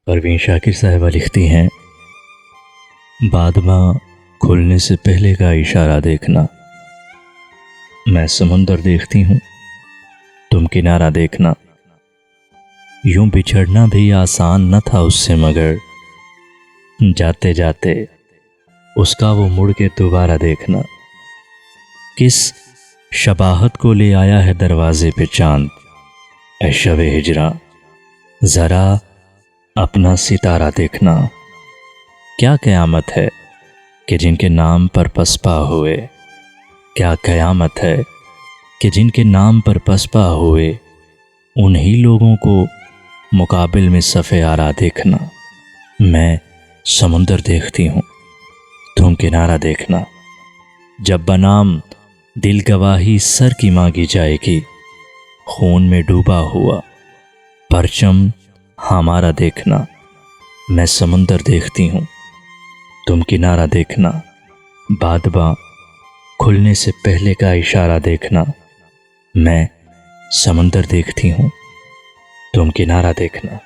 پروین شاکر صاحبہ لکھتی ہیں، بادماں کھلنے سے پہلے کا اشارہ دیکھنا، میں سمندر دیکھتی ہوں تم کنارہ دیکھنا، یوں بچھڑنا بھی آسان نہ تھا اس سے، مگر جاتے جاتے اس کا وہ مڑ کے دوبارہ دیکھنا، کس شباہت کو لے آیا ہے دروازے پہ چاند، اے شب ہجراں ذرا اپنا ستارہ دیکھنا، کیا قیامت ہے کہ جن کے نام پر پسپا ہوئے، کیا قیامت ہے کہ جن کے نام پر پسپا ہوئے، انہی لوگوں کو مقابل میں صف آرا دیکھنا، میں سمندر دیکھتی ہوں تم کنارہ دیکھنا، جب بنام دل گواہی سر کی مانگی جائے گی، خون میں ڈوبا ہوا پرچم ہمارا دیکھنا، میں سمندر دیکھتی ہوں تم کنارہ دیکھنا، بادباں کھلنے سے پہلے کا اشارہ دیکھنا، میں سمندر دیکھتی ہوں تم کنارہ دیکھنا۔